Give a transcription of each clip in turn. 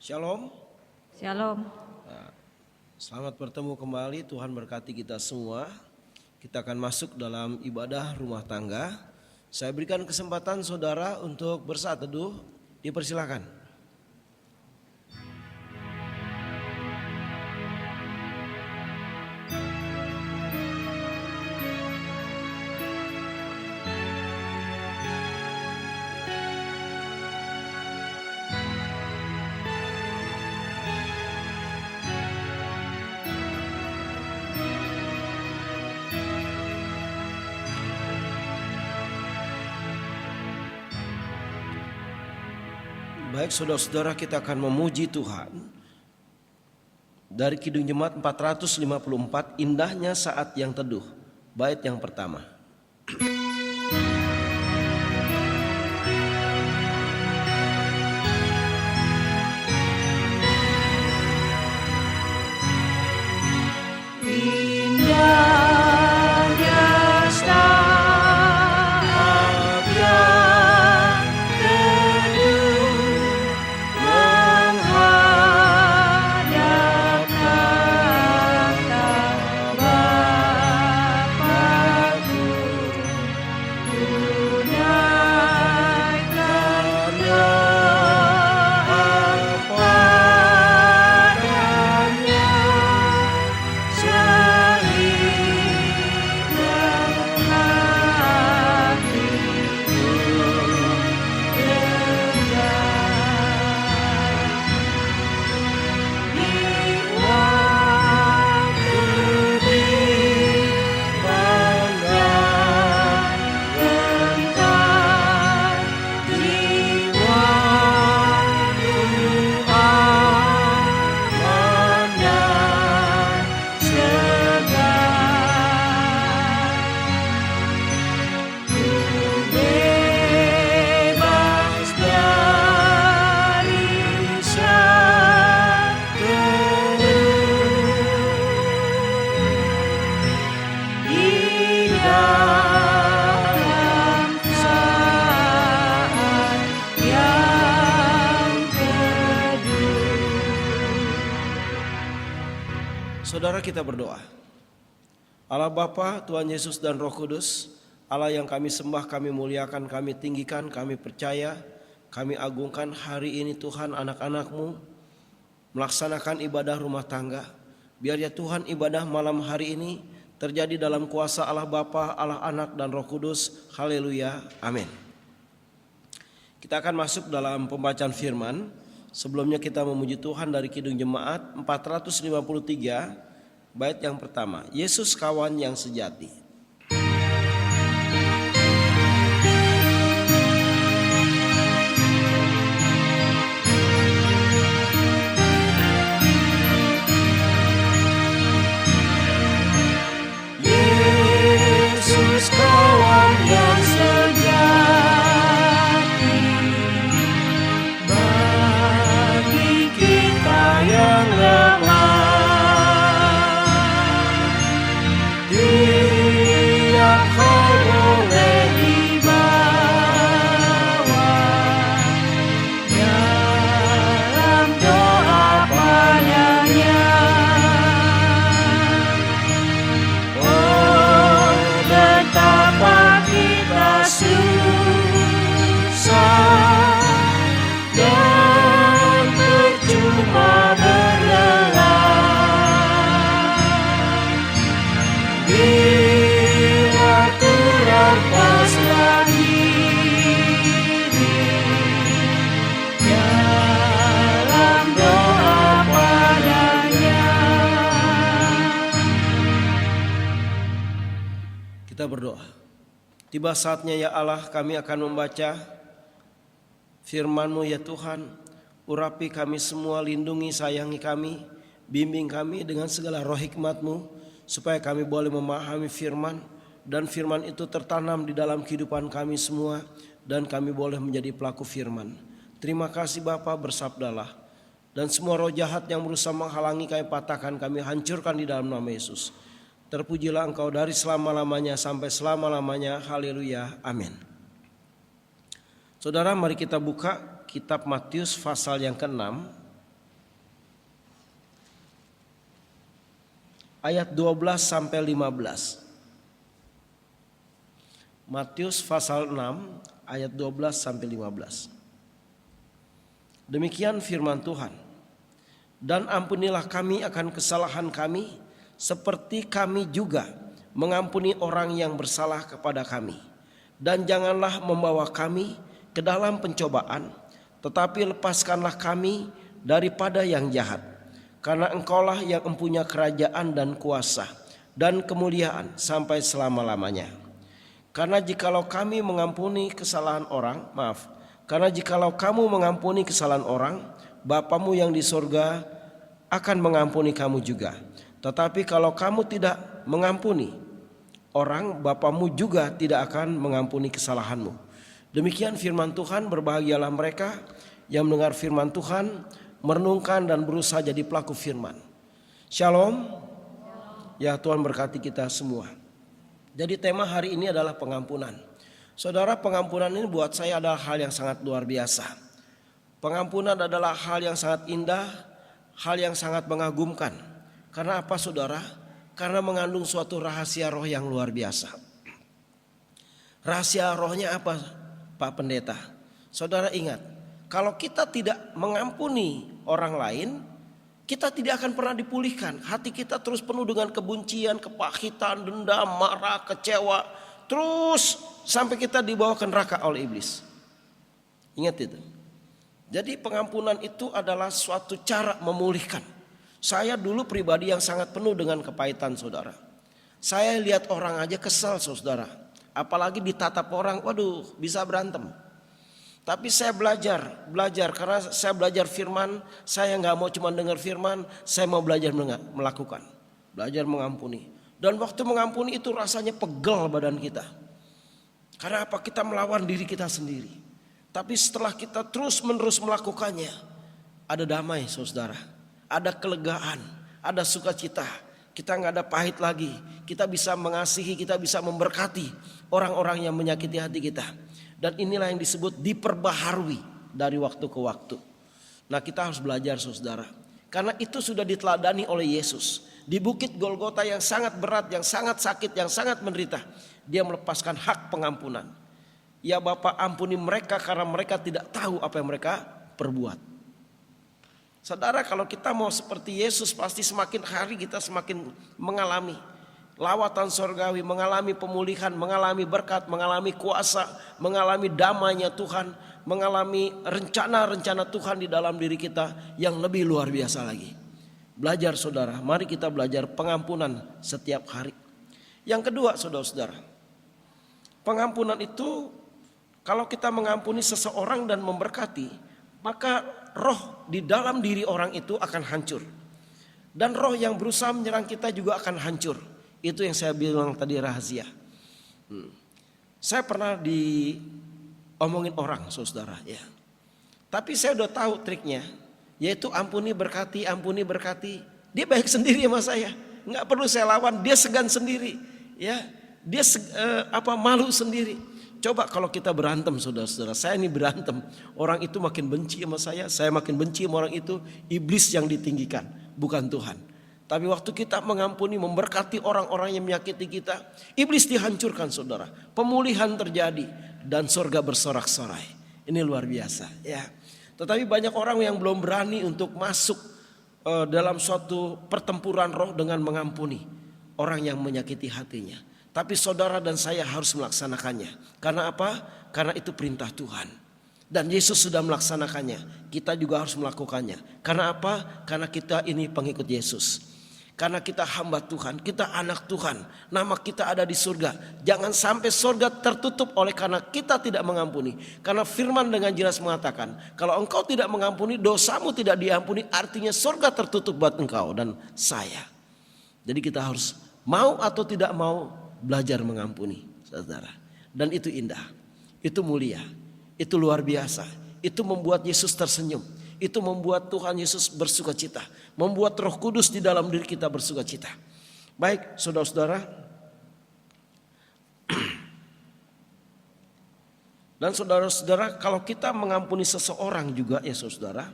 Shalom. Shalom. Selamat bertemu kembali. Tuhan berkati kita semua. Kita akan masuk dalam ibadah rumah tangga. Saya berikan kesempatan saudara untuk bersaat teduh. Dipersilakan. Baik saudara-saudara, kita akan memuji Tuhan. Dari Kidung Jemaat 454, indahnya saat yang teduh. Bait yang pertama. Saudara, kita berdoa. Allah Bapa, Tuhan Yesus dan Roh Kudus, Allah yang kami sembah, kami muliakan, kami tinggikan, kami percaya, kami agungkan hari ini Tuhan anak-anak-Mu melaksanakan ibadah rumah tangga. Biar ya Tuhan ibadah malam hari ini terjadi dalam kuasa Allah Bapa, Allah Anak dan Roh Kudus. Haleluya, amin. Kita akan masuk dalam pembacaan firman. Sebelumnya kita memuji Tuhan dari Kidung Jemaat 453, bait yang pertama. Yesus kawan yang sejati. Yesus kawan yang sejati. Yang lemah, dia kau boleh dibawa dalam doa padanya. Oh, betapa kita susah dan percuma Kita berdoa. Tiba saatnya ya Allah, kami akan membaca firman-Mu ya Tuhan. Urapi kami semua, lindungi, sayangi kami, bimbing kami dengan segala roh hikmat-Mu, supaya kami boleh memahami firman, dan firman itu tertanam di dalam kehidupan kami semua, dan kami boleh menjadi pelaku firman. Terima kasih Bapa, bersabdalah. Dan semua roh jahat yang berusaha menghalangi kami patahkan, kami hancurkan di dalam nama Yesus. Terpujilah Engkau dari selama-lamanya sampai selama-lamanya. Haleluya, amin. Saudara, mari kita buka kitab Matius pasal yang ke-6. ayat 12 sampai 15. Matius pasal 6 ayat 12 sampai 15. Demikian firman Tuhan. Dan ampunilah kami akan kesalahan kami, seperti kami juga mengampuni orang yang bersalah kepada kami. Dan janganlah membawa kami ke dalam pencobaan, tetapi lepaskanlah kami daripada yang jahat. Karena Engkaulah yang mempunyai kerajaan dan kuasa dan kemuliaan sampai selama-lamanya. Karena jikalau kamu mengampuni kesalahan orang, Bapamu yang di sorga akan mengampuni kamu juga. Tetapi kalau kamu tidak mengampuni orang, Bapamu juga tidak akan mengampuni kesalahanmu. Demikian firman Tuhan. Berbahagialah mereka yang mendengar firman Tuhan, merenungkan dan berusaha jadi pelaku firman. Shalom. Ya, Tuhan berkati kita semua. Jadi tema hari ini adalah pengampunan. Saudara, pengampunan ini buat saya adalah hal yang sangat luar biasa. Pengampunan adalah hal yang sangat indah, hal yang sangat mengagumkan. Karena apa, saudara? Karena mengandung suatu rahasia roh yang luar biasa. Rahasia rohnya apa, Pak Pendeta? Saudara ingat, kalau kita tidak mengampuni orang lain, kita tidak akan pernah dipulihkan. Hati kita terus penuh dengan kebencian, kepahitan, dendam, marah, kecewa. Terus sampai kita dibawa ke neraka oleh iblis. Ingat itu. Jadi pengampunan itu adalah suatu cara memulihkan. Saya dulu pribadi yang sangat penuh dengan kepahitan, saudara. Saya lihat orang aja kesal, saudara. Apalagi ditatap orang, waduh, bisa berantem. Tapi saya belajar karena saya belajar firman. Saya nggak mau cuma dengar firman, saya mau belajar melakukan, belajar mengampuni. Dan waktu mengampuni itu rasanya pegel badan kita. Karena apa? Kita melawan diri kita sendiri. Tapi setelah kita terus menerus melakukannya, ada damai, saudara, ada kelegaan, ada sukacita. Kita nggak ada pahit lagi. Kita bisa mengasihi, kita bisa memberkati orang-orang yang menyakiti hati kita. Dan inilah yang disebut diperbaharui dari waktu ke waktu. Nah, kita harus belajar, saudara. Karena itu sudah diteladani oleh Yesus. Di bukit Golgota yang sangat berat, yang sangat sakit, yang sangat menderita, dia melepaskan hak pengampunan. Ya Bapa, ampuni mereka karena mereka tidak tahu apa yang mereka perbuat. Saudara, kalau kita mau seperti Yesus, pasti semakin hari kita semakin mengalami lawatan sorgawi, mengalami pemulihan, mengalami berkat, mengalami kuasa, mengalami damainya Tuhan, mengalami rencana-rencana Tuhan di dalam diri kita yang lebih luar biasa lagi. Belajar, saudara, mari kita belajar pengampunan setiap hari. Yang kedua, saudara-saudara, pengampunan itu kalau kita mengampuni seseorang dan memberkati, maka roh di dalam diri orang itu akan hancur. Dan roh yang berusaha menyerang kita juga akan hancur. Itu yang saya bilang tadi, rahasia. Saya pernah diomongin orang, saudara, ya. Tapi saya udah tahu triknya, yaitu ampuni berkati, ampuni berkati. Dia baik sendiri sama saya, nggak perlu saya lawan, dia segan sendiri, ya. Dia malu sendiri. Coba kalau kita berantem, saudara-saudara, saya ini berantem, orang itu makin benci sama saya makin benci sama orang itu. Iblis yang ditinggikan, bukan Tuhan. Tapi waktu kita mengampuni, memberkati orang-orang yang menyakiti kita, iblis dihancurkan, saudara. Pemulihan terjadi dan surga bersorak-sorai. Ini luar biasa, ya. Tetapi banyak orang yang belum berani untuk masuk dalam suatu pertempuran roh dengan mengampuni orang yang menyakiti hatinya. Tapi saudara dan saya harus melaksanakannya. Karena apa? Karena itu perintah Tuhan. Dan Yesus sudah melaksanakannya. Kita juga harus melakukannya. Karena apa? Karena kita ini pengikut Yesus. Karena kita hamba Tuhan, kita anak Tuhan, nama kita ada di surga. Jangan sampai surga tertutup oleh karena kita tidak mengampuni. Karena firman dengan jelas mengatakan, kalau engkau tidak mengampuni, dosamu tidak diampuni, artinya surga tertutup buat engkau dan saya. Jadi kita harus mau atau tidak mau belajar mengampuni, saudara. Dan itu indah, itu mulia, itu luar biasa. Itu membuat Yesus tersenyum. Itu membuat Tuhan Yesus bersuka cita. Membuat Roh Kudus di dalam diri kita bersuka cita. Baik, saudara-saudara. Dan saudara-saudara, kalau kita mengampuni seseorang juga ya saudara,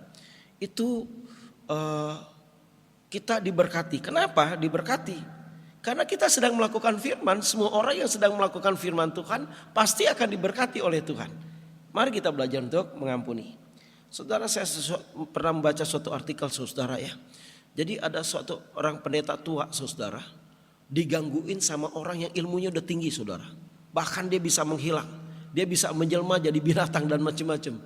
itu kita diberkati. Kenapa diberkati? Karena kita sedang melakukan firman. Semua orang yang sedang melakukan firman Tuhan pasti akan diberkati oleh Tuhan. Mari kita belajar untuk mengampuni. Saudara, saya pernah membaca suatu artikel saudara ya. Jadi ada suatu orang pendeta tua saudara, digangguin sama orang yang ilmunya udah tinggi saudara. Bahkan dia bisa menghilang, dia bisa menjelma jadi binatang dan macam-macam.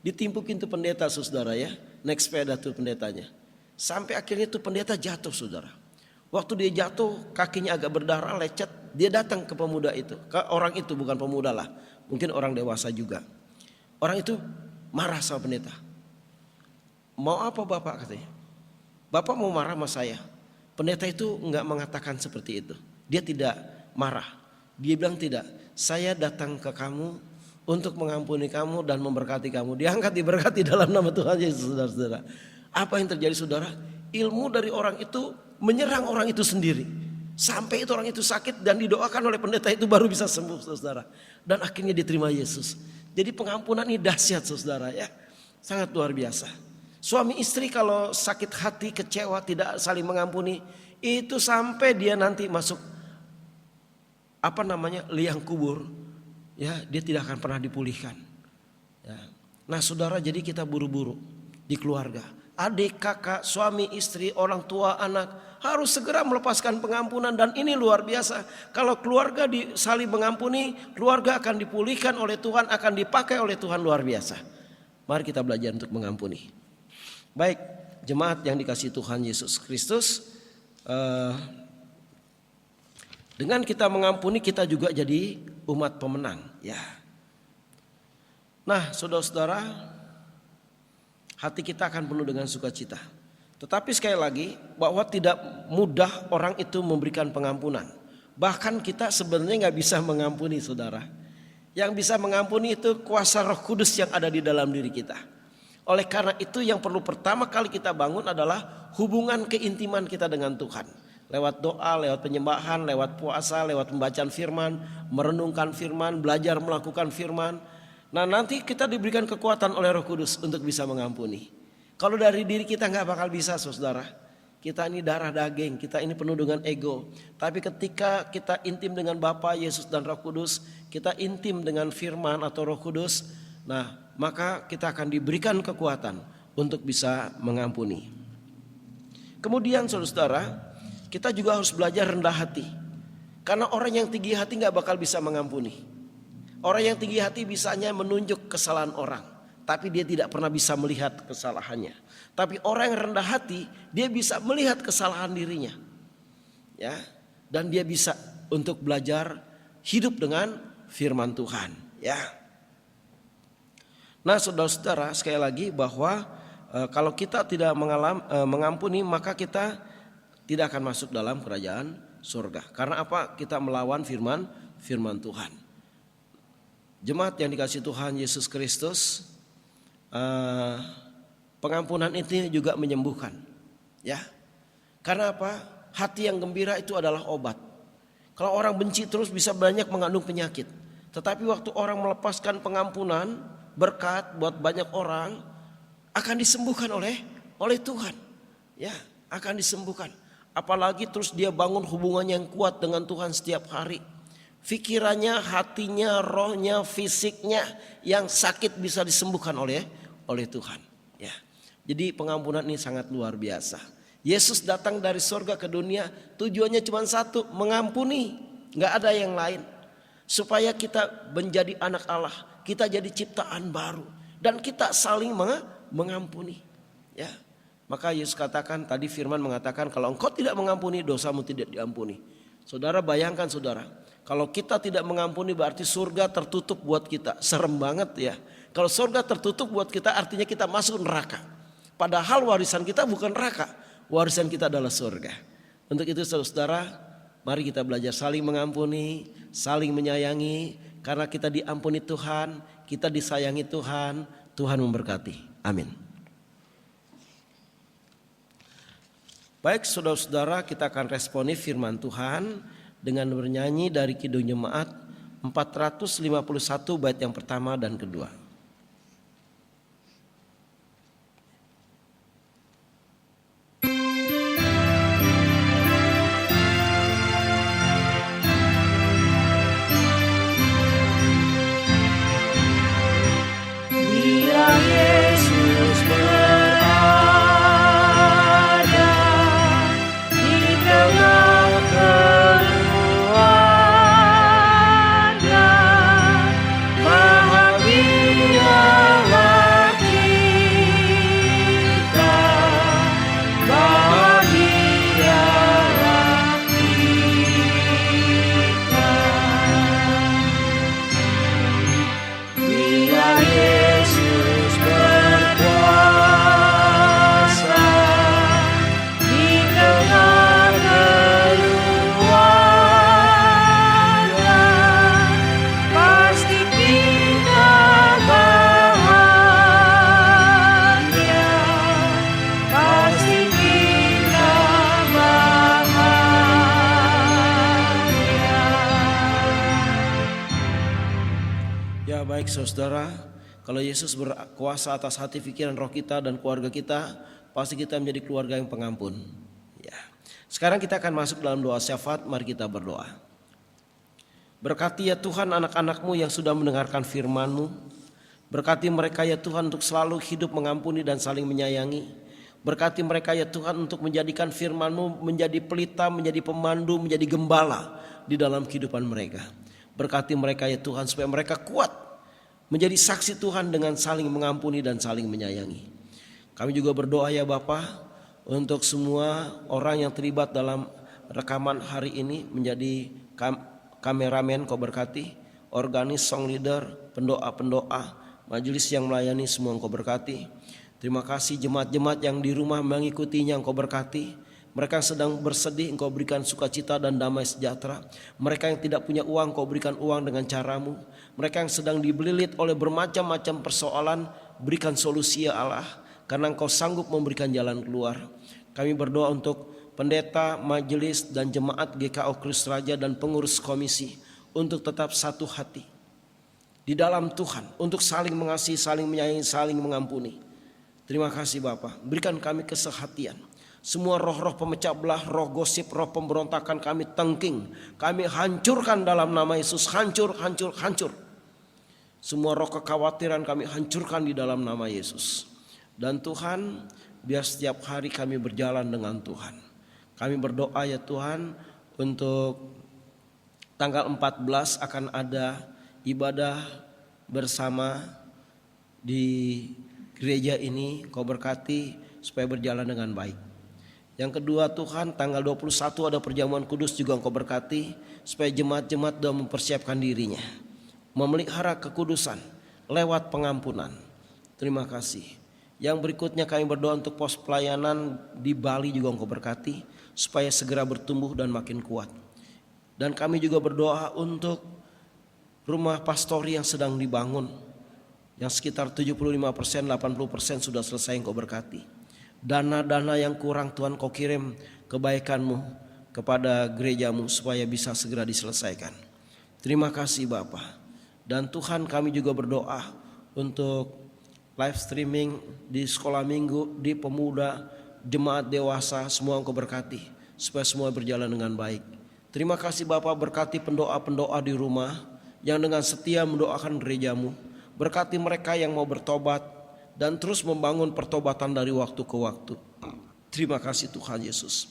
Ditimpukin tuh pendeta saudara ya, naik sepeda tuh pendetanya. Sampai akhirnya tuh pendeta jatuh saudara. Waktu dia jatuh kakinya agak berdarah lecet, dia datang ke pemuda itu. Ke orang itu, bukan pemuda lah, mungkin orang dewasa juga. Orang itu marah sama pendeta. Mau apa bapak katanya? Bapak mau marah sama saya. Pendeta itu enggak mengatakan seperti itu. Dia tidak marah. Dia bilang tidak. Saya datang ke kamu untuk mengampuni kamu dan memberkati kamu. Diangkat diberkati dalam nama Tuhan Yesus saudara-saudara. Apa yang terjadi saudara? Ilmu dari orang itu menyerang orang itu sendiri. Sampai itu orang itu sakit dan didoakan oleh pendeta itu baru bisa sembuh saudara. Dan akhirnya diterima Yesus. Jadi pengampunan ini dahsyat saudara ya. Sangat luar biasa. Suami istri kalau sakit hati, kecewa, tidak saling mengampuni, itu sampai dia nanti masuk liang kubur, ya dia tidak akan pernah dipulihkan. Ya. Nah saudara, jadi kita buru-buru di keluarga, adik, kakak, suami, istri, orang tua, anak harus segera melepaskan pengampunan dan ini luar biasa. Kalau keluarga saling mengampuni, keluarga akan dipulihkan oleh Tuhan, akan dipakai oleh Tuhan luar biasa. Mari kita belajar untuk mengampuni. Baik, jemaat yang dikasihi Tuhan Yesus Kristus, dengan kita mengampuni kita juga jadi umat pemenang, ya. Nah, saudara-saudara, hati kita akan penuh dengan sukacita. Tetapi sekali lagi, bahwa tidak mudah orang itu memberikan pengampunan. Bahkan kita sebenarnya nggak bisa mengampuni, saudara. Yang bisa mengampuni itu kuasa Roh Kudus yang ada di dalam diri kita. Oleh karena itu yang perlu pertama kali kita bangun adalah hubungan keintiman kita dengan Tuhan. Lewat doa, lewat penyembahan, lewat puasa, lewat pembacaan firman, merenungkan firman, belajar melakukan firman. Nah nanti kita diberikan kekuatan oleh Roh Kudus untuk bisa mengampuni. Kalau dari diri kita gak bakal bisa saudara. Kita ini darah daging, kita ini penuh dengan ego. Tapi ketika kita intim dengan Bapa, Yesus dan Roh Kudus, kita intim dengan firman atau Roh Kudus, nah maka kita akan diberikan kekuatan untuk bisa mengampuni. Kemudian saudara, kita juga harus belajar rendah hati. Karena orang yang tinggi hati gak bakal bisa mengampuni. Orang yang tinggi hati bisanya menunjuk kesalahan orang, tapi dia tidak pernah bisa melihat kesalahannya. Tapi orang yang rendah hati, dia bisa melihat kesalahan dirinya, ya, dan dia bisa untuk belajar hidup dengan firman Tuhan, ya. Nah saudara-saudara, sekali lagi bahwa kalau kita tidak mengampuni, maka kita tidak akan masuk dalam kerajaan surga. Karena apa? Kita melawan firman Tuhan. Jemaat yang dikasihi Tuhan Yesus Kristus, pengampunan itu juga menyembuhkan, ya. Karena apa? Hati yang gembira itu adalah obat. Kalau orang benci terus bisa banyak mengandung penyakit. Tetapi waktu orang melepaskan pengampunan, berkat buat banyak orang, akan disembuhkan oleh Tuhan, ya, akan disembuhkan. Apalagi terus dia bangun hubungannya yang kuat dengan Tuhan setiap hari. Pikirannya, hatinya, rohnya, fisiknya yang sakit bisa disembuhkan oleh Tuhan, ya. Jadi pengampunan ini sangat luar biasa. Yesus datang dari surga ke dunia tujuannya cuma satu, mengampuni, nggak ada yang lain. Supaya kita menjadi anak Allah, kita jadi ciptaan baru dan kita saling mengampuni, ya. Maka Yesus katakan, tadi firman mengatakan, kalau engkau tidak mengampuni, dosamu tidak diampuni. Saudara bayangkan saudara, kalau kita tidak mengampuni berarti surga tertutup buat kita. Serem banget ya. Kalau surga tertutup buat kita artinya kita masuk neraka. Padahal warisan kita bukan neraka, warisan kita adalah surga. Untuk itu saudara, mari kita belajar saling mengampuni, saling menyayangi. Karena kita diampuni Tuhan, kita disayangi Tuhan, Tuhan memberkati. Amin. Baik saudara-saudara, kita akan responi firman Tuhan dengan bernyanyi dari Kidung Jemaat 451 bait yang pertama dan kedua. baik saudara, kalau Yesus berkuasa atas hati, pikiran, roh kita dan keluarga kita, pasti kita menjadi keluarga yang pengampun. Ya. Sekarang kita akan masuk dalam doa syafaat. Mari kita berdoa. Berkati ya Tuhan anak-anak-Mu yang sudah mendengarkan firman-Mu. Berkati mereka ya Tuhan untuk selalu hidup mengampuni dan saling menyayangi. Berkati mereka ya Tuhan untuk menjadikan firman-Mu menjadi pelita, menjadi pemandu, menjadi gembala di dalam kehidupan mereka. Berkati mereka ya Tuhan supaya mereka kuat menjadi saksi Tuhan dengan saling mengampuni dan saling menyayangi. Kami juga berdoa ya Bapa untuk semua orang yang terlibat dalam rekaman hari ini, menjadi kameramen Kau berkati, organis, song leader, pendoa-pendoa, majelis yang melayani, semua Engkau berkati. Terima kasih jemaat-jemaat yang di rumah mengikutinya, Engkau berkati. Mereka yang sedang bersedih, Engkau berikan sukacita dan damai sejahtera. Mereka yang tidak punya uang, Engkau berikan uang dengan caramu. Mereka yang sedang dibelilit oleh bermacam-macam persoalan, berikan solusi ya Allah, karena Engkau sanggup memberikan jalan keluar. Kami berdoa untuk pendeta, majelis dan jemaat GKO Kristus Raja dan pengurus komisi untuk tetap satu hati di dalam Tuhan, untuk saling mengasihi, saling menyayangi, saling mengampuni. Terima kasih Bapa, berikan kami kesehatian. Semua roh-roh pemecah belah, roh gosip, roh pemberontakan kami tengking, kami hancurkan dalam nama Yesus. Hancur, hancur, hancur. Semua roh kekhawatiran kami hancurkan di dalam nama Yesus. Dan Tuhan, biar setiap hari kami berjalan dengan Tuhan. Kami berdoa ya Tuhan, untuk tanggal 14 akan ada ibadah bersama di gereja ini. Kau berkati supaya berjalan dengan baik. Yang kedua Tuhan, tanggal 21 ada perjamuan kudus juga Engkau berkati, supaya jemaat-jemaat sudah mempersiapkan dirinya memelihara kekudusan lewat pengampunan. Terima kasih. Yang berikutnya kami berdoa untuk pos pelayanan di Bali juga Engkau berkati, supaya segera bertumbuh dan makin kuat. Dan kami juga berdoa untuk rumah pastori yang sedang dibangun, yang sekitar 75%, 80% sudah selesai Engkau berkati. Dana-dana yang kurang Tuhan Kau kirim kebaikan-Mu kepada gereja-Mu supaya bisa segera diselesaikan. Terima kasih Bapa. Dan Tuhan, kami juga berdoa untuk live streaming di sekolah minggu, di pemuda, jemaat dewasa, semua Engkau berkati supaya semua berjalan dengan baik. Terima kasih Bapa, berkati pendoa-pendoa di rumah yang dengan setia mendoakan gereja-Mu. Berkati mereka yang mau bertobat dan terus membangun pertobatan dari waktu ke waktu. Terima kasih Tuhan Yesus.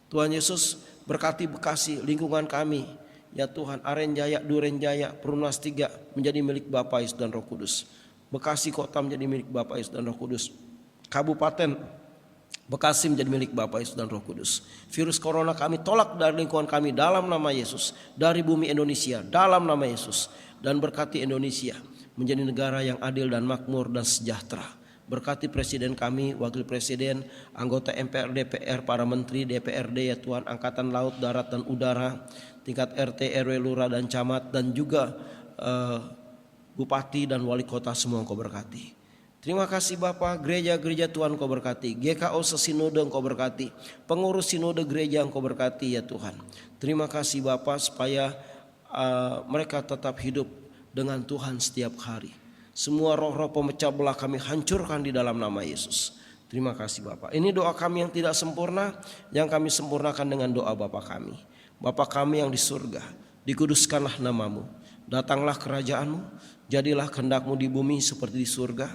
Tuhan Yesus, berkati Bekasi, lingkungan kami. Ya Tuhan, Aren Jaya, Duren Jaya, Perumnas 3 menjadi milik Bapa, Yesus dan Roh Kudus. Bekasi Kota menjadi milik Bapa, Yesus dan Roh Kudus. Kabupaten Bekasi menjadi milik Bapa, Yesus dan Roh Kudus. Virus Corona kami tolak dari lingkungan kami dalam nama Yesus. Dari bumi Indonesia dalam nama Yesus. Dan berkati Indonesia menjadi negara yang adil dan makmur dan sejahtera. Berkati presiden kami, wakil presiden, anggota MPR, DPR, para menteri, DPRD ya Tuhan, angkatan laut, darat dan udara, tingkat RT, RW, lurah dan camat, dan juga bupati dan wali kota, semua Engkau berkati. Terima kasih Bapa, gereja-gereja Tuhan Engkau berkati, GKO sesinode Engkau berkati, pengurus sinode gereja Engkau berkati ya Tuhan. Terima kasih Bapa, supaya mereka tetap hidup dengan Tuhan setiap hari. Semua roh-roh pemecah belah kami hancurkan di dalam nama Yesus. Terima kasih Bapa. Ini doa kami yang tidak sempurna, yang kami sempurnakan dengan doa Bapa kami. Bapa kami yang di surga, dikuduskanlah nama-Mu. Datanglah kerajaan-Mu, jadilah kehendak-Mu di bumi seperti di surga.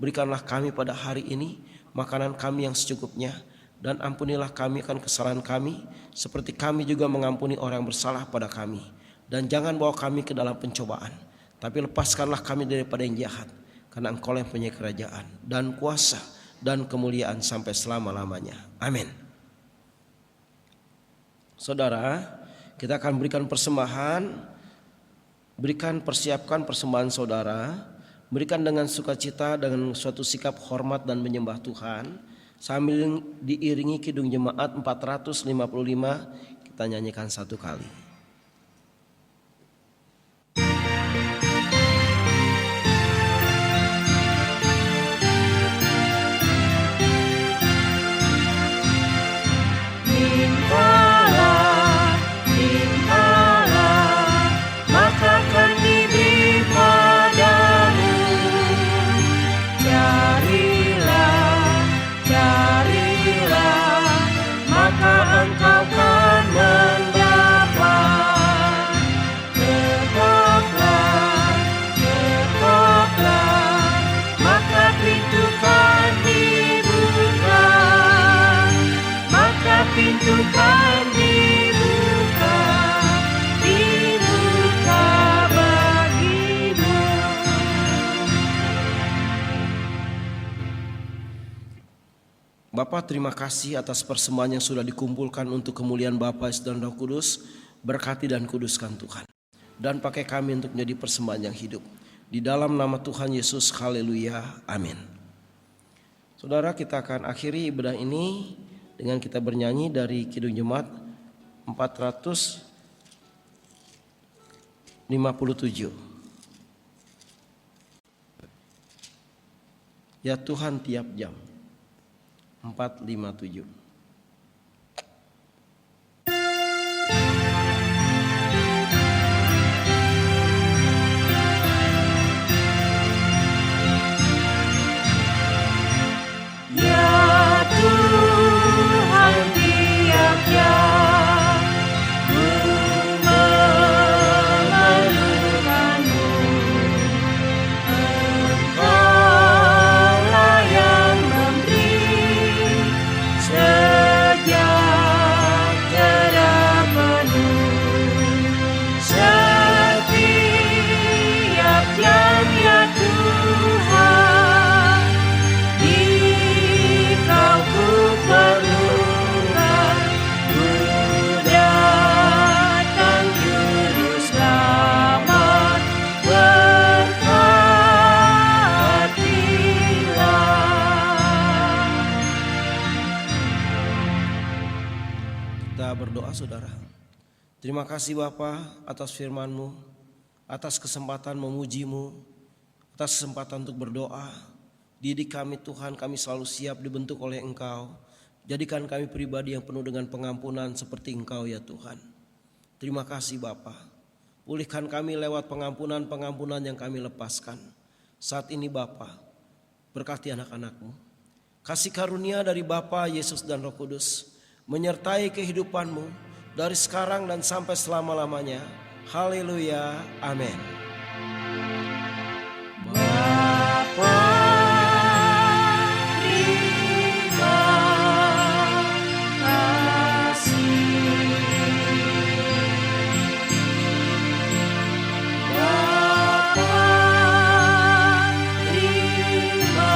Berikanlah kami pada hari ini makanan kami yang secukupnya, dan ampunilah kami akan kesalahan kami, seperti kami juga mengampuni orang yang bersalah pada kami. Dan jangan bawa kami ke dalam pencobaan, tapi lepaskanlah kami daripada yang jahat, karena Engkau yang punya kerajaan dan kuasa dan kemuliaan sampai selama-lamanya. Amin. Saudara, kita akan berikan persembahan. Persiapkan persembahan saudara. Berikan dengan sukacita, dengan suatu sikap hormat dan menyembah Tuhan, sambil diiringi kidung jemaat 455. Kita nyanyikan satu kali. Mintalah, maka akan diberi padamu. Bapa, terima kasih atas persembahan yang sudah dikumpulkan untuk kemuliaan Bapa, Yesus dan Roh Kudus. Berkati dan kuduskan Tuhan, dan pakai kami untuk menjadi persembahan yang hidup. Di dalam nama Tuhan Yesus, haleluya, amin. Saudara, kita akan akhiri ibadah ini dengan kita bernyanyi dari Kidung Jemaat 457. Ya Tuhan tiap jam. 457. Berdoa saudara. Terima kasih Bapa atas firman-Mu, atas kesempatan memuji-Mu, atas kesempatan untuk berdoa. Didik kami Tuhan, kami selalu siap dibentuk oleh Engkau. Jadikan kami pribadi yang penuh dengan pengampunan seperti Engkau ya Tuhan. Terima kasih Bapa. Pulihkan kami lewat pengampunan-pengampunan yang kami lepaskan. Saat ini Bapa, berkati anak-anak-Mu. Kasih karunia dari Bapa, Yesus dan Roh Kudus menyertai kehidupanmu dari sekarang dan sampai selama-lamanya. Haleluya, amin. Bapa, terima kasih. Bapa, terima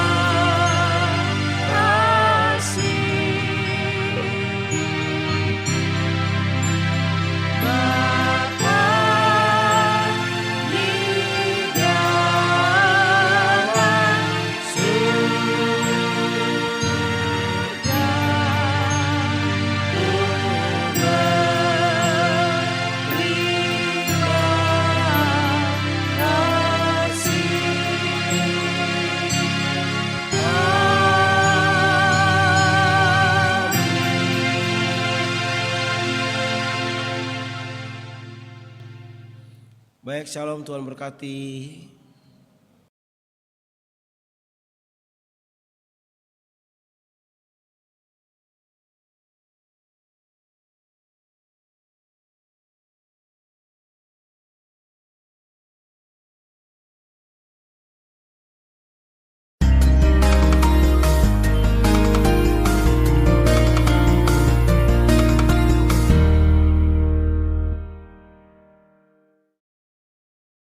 kasih. Baik, shalom, Tuhan berkati.